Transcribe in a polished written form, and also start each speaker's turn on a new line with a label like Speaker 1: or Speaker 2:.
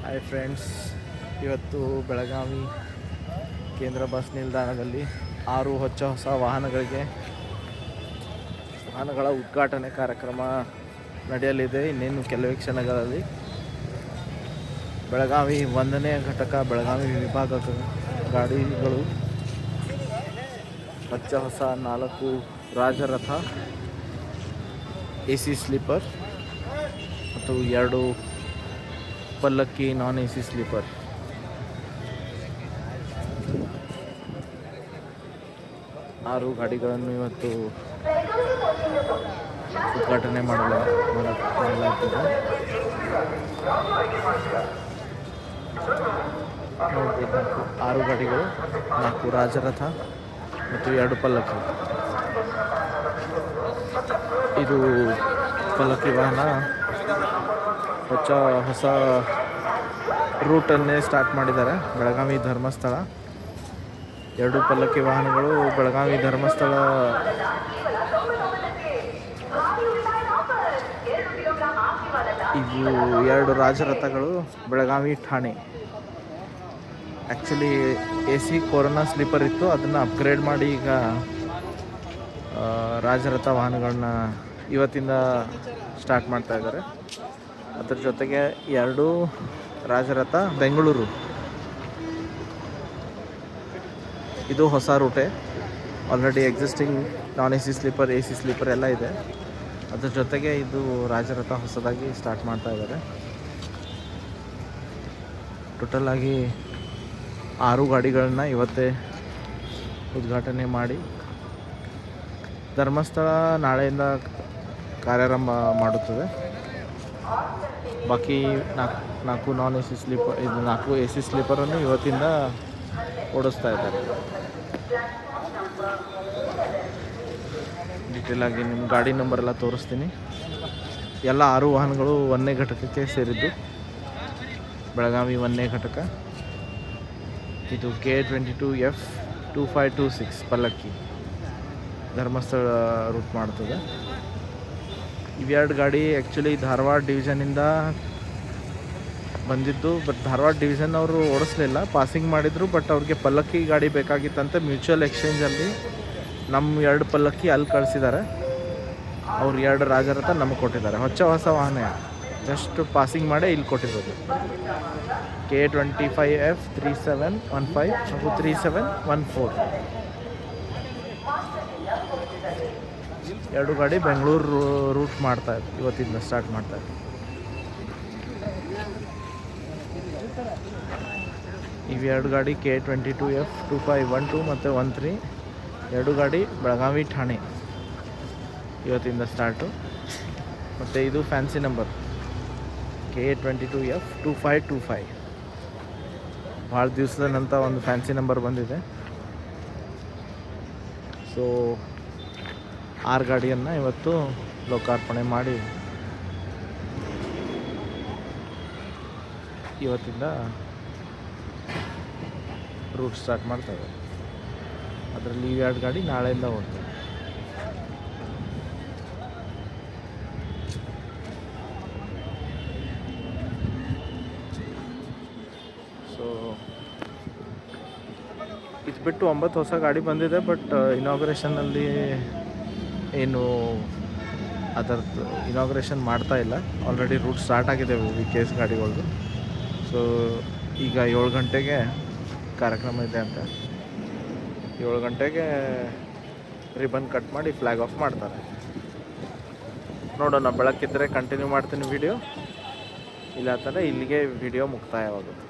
Speaker 1: Hi friends, ಇವತ್ತು ಬೆಳಗಾವಿ ಕೇಂದ್ರ bus ನಿಲ್ದಾಣದಲ್ಲಿ 6 ಹೊಸ ವಾಹನಗಳ ಉದ್ಘಾಟನೆ ಕಾರ್ಯಕ್ರಮ ನಡೆಯಲಿದೆ. ಇನ್ನೇನು ಕೆಲವೇ ಕ್ಷಣಗಳಲ್ಲಿ ಬೆಳಗಾವಿ 1ನೇ ಘಟಕ ಬೆಳಗಾವಿ ವಿಭಾಗದ ಗಾಡಿಗಳು ಹೊಸ 4 ರಾಜರಥ AC ಸ್ಲೀಪರ್ ಮತ್ತು 2 ಪಲ್ಲಕ್ಕಿ ನಾನ್ AC ಸ್ಲೀಪರ್ 6 ಗಾಡಿಗಳನ್ನು ಇವತ್ತು ಉದ್ಘಾಟನೆ ಮಾಡಲಾಗ್ತದೆ. ನೋಡಬೇಕು, 6 ಗಾಡಿಗಳು, 4 ರಾಜರಥ ಮತ್ತು 2 ಪಲ್ಲಕ್ಕಿ. ಇದು ಪಲ್ಲಕ್ಕಿ ವಾಹನ ಹೊಸ ರೂಟನ್ನೇ ಸ್ಟಾರ್ಟ್ ಮಾಡಿದ್ದಾರೆ. ಬೆಳಗಾವಿ ಧರ್ಮಸ್ಥಳ 2 ಪಲ್ಲಕ್ಕಿ ವಾಹನಗಳು ಬೆಳಗಾವಿ ಧರ್ಮಸ್ಥಳ, ಇವು 2 ರಾಜರಥಗಳು ಬೆಳಗಾವಿ ಠಾಣೆ. ಆ್ಯಕ್ಚುಲಿ AC ಕೊರೋನಾ ಸ್ಲೀಪರ್ ಇತ್ತು, ಅದನ್ನು ಅಪ್ಗ್ರೇಡ್ ಮಾಡಿ ಈಗ ರಾಜರಥ ವಾಹನಗಳನ್ನ ಇವತ್ತಿಂದ ಸ್ಟಾರ್ಟ್ ಮಾಡ್ತಾ ಇದ್ದಾರೆ. ಅದರ ಜೊತೆಗೆ 2 ರಾಜರಥ ಬೆಂಗಳೂರು, ಇದು ಹೊಸ ರೂಟೇ. ಆಲ್ರೆಡಿ ಎಕ್ಸಿಸ್ಟಿಂಗ್ ನಾನ್ AC ಸ್ಲೀಪರ್, AC ಸ್ಲೀಪರ್ ಎಲ್ಲ ಇದೆ. ಅದ್ರ ಜೊತೆಗೆ ಇದು ರಾಜರಥ ಹೊಸದಾಗಿ ಸ್ಟಾರ್ಟ್ ಮಾಡ್ತಾ ಇದ್ದಾರೆ. ಟೋಟಲ್ ಆಗಿ 6 ಗಾಡಿಗಳನ್ನ ಇವತ್ತೇ ಉದ್ಘಾಟನೆ ಮಾಡಿ ಧರ್ಮಸ್ಥಳ ನಾಳೆಯಿಂದ ಕಾರ್ಯಾರಂಭ ಮಾಡುತ್ತದೆ. ಬಾಕಿ 4 ನಾನ್ AC ಸ್ಲೀಪರ್, ಇದು 4 AC ಸ್ಲೀಪರನ್ನು ಇವತ್ತಿಂದ ಓಡಿಸ್ತಾ ಇದ್ದಾರೆ. ಡೀಟೇಲ್ ಆಗಿ ನಿಮ್ಮ ಗಾಡಿ ನಂಬರ್ ಎಲ್ಲ ತೋರಿಸ್ತೀನಿ. ಎಲ್ಲ 6 ವಾಹನಗಳು 1ನೇ ಘಟಕಕ್ಕೆ ಸೇರಿದ್ದು. ಬೆಳಗಾವಿ 1ನೇ ಘಟಕ. ಇದು K22F2526 ಪಲ್ಲಕ್ಕಿ ಧರ್ಮಸ್ಥಳ ರೂಟ್ ಮಾಡ್ತದೆ. ಇವೆರಡು ಗಾಡಿ ಆ್ಯಕ್ಚುಲಿ ಧಾರವಾಡ ಡಿವಿಷನಿಂದ ಬಂದಿದ್ದು, ಬಟ್ ಧಾರವಾಡ ಡಿವಿಷನ್ ಅವರು ಓಡಿಸ್ಲಿಲ್ಲ, ಪಾಸಿಂಗ್ ಮಾಡಿದರು. ಬಟ್ ಅವ್ರಿಗೆ ಪಲ್ಲಕ್ಕಿ ಗಾಡಿ ಬೇಕಾಗಿತ್ತಂತೆ. ಮ್ಯೂಚುವಲ್ ಎಕ್ಸ್ಚೇಂಜಲ್ಲಿ ನಮ್ಮ 2 ಪಲ್ಲಕ್ಕಿ ಅಲ್ಲಿ ಕಳಿಸಿದ್ದಾರೆ. ಅವ್ರು 2 ರಾಜರಥ ನಮಗೆ ಕೊಟ್ಟಿದ್ದಾರೆ. ಹೊಸ ವಾಹನ ಜಸ್ಟ್ ಪಾಸಿಂಗ್ ಮಾಡೇ ಇಲ್ಲಿ ಕೊಟ್ಟಿರೋದು. K25F3715 ಹಾಗೂ 3714 2 ಗಾಡಿ ಬೆಂಗಳೂರು ರೂಟ್ ಮಾಡ್ತಾ ಇತ್ತು, ಇವತ್ತಿಂದ ಸ್ಟಾರ್ಟ್ ಮಾಡ್ತಾ ಇತ್ತು. ಇವು 2 ಗಾಡಿ K22F2512 ಮತ್ತು 13, 2 ಗಾಡಿ ಬೆಳಗಾವಿ ಠಾಣೆ ಇವತ್ತಿಂದ ಸ್ಟಾರ್ಟು. ಮತ್ತು ಇದು ಫ್ಯಾನ್ಸಿ ನಂಬರ್ K22F2525. ಭಾಳ ದಿವಸದ ನಂತರ ಒಂದು ಫ್ಯಾನ್ಸಿ ನಂಬರ್ ಬಂದಿದೆ. ಸೊ 6 ಗಾಡಿಯನ್ನು ಇವತ್ತು ಲೋಕಾರ್ಪಣೆ ಮಾಡಿ ಇವತ್ತಿಂದ ರೂಟ್ ಸ್ಟಾರ್ಟ್ ಮಾಡ್ತಾರೆ. ಅದರಲ್ಲಿ ಈ 2 ಗಾಡಿ ನಾಳೆಯಿಂದ ಹೋಗ್ತವೆ. ಸೊ ಇದು ಬಿಟ್ಟು 9 ಹೊಸ ಗಾಡಿ ಬಂದಿದೆ. ಬಟ್ ಇನಾಗ್ರೇಷನಲ್ಲಿ ಏನು ಅದರದ್ದು ಇನಾಗ್ರೇಷನ್ ಮಾಡ್ತಾ ಇಲ್ಲ. ಆಲ್ರೆಡಿ ರೂಟ್ ಸ್ಟಾರ್ಟ್ ಆಗಿದೆ VKS ಗಾಡಿಗಳದ್ದು. ಸೊ ಈಗ 7 ಗಂಟೆಗೆ ಕಾರ್ಯಕ್ರಮ ಇದೆ ಅಂತ. 7 ಗಂಟೆಗೆ ರಿಬನ್ ಕಟ್ ಮಾಡಿ ಫ್ಲ್ಯಾಗ್ ಆಫ್ ಮಾಡ್ತಾರೆ. ನೋಡೋಣ, ಬೆಳಕಿದ್ದರೆ ಕಂಟಿನ್ಯೂ ಮಾಡ್ತೀನಿ ವಿಡಿಯೋ, ಇಲ್ಲ ಇಲ್ಲಿಗೆ ವಿಡಿಯೋ ಮುಕ್ತಾಯವಾಗುತ್ತೆ.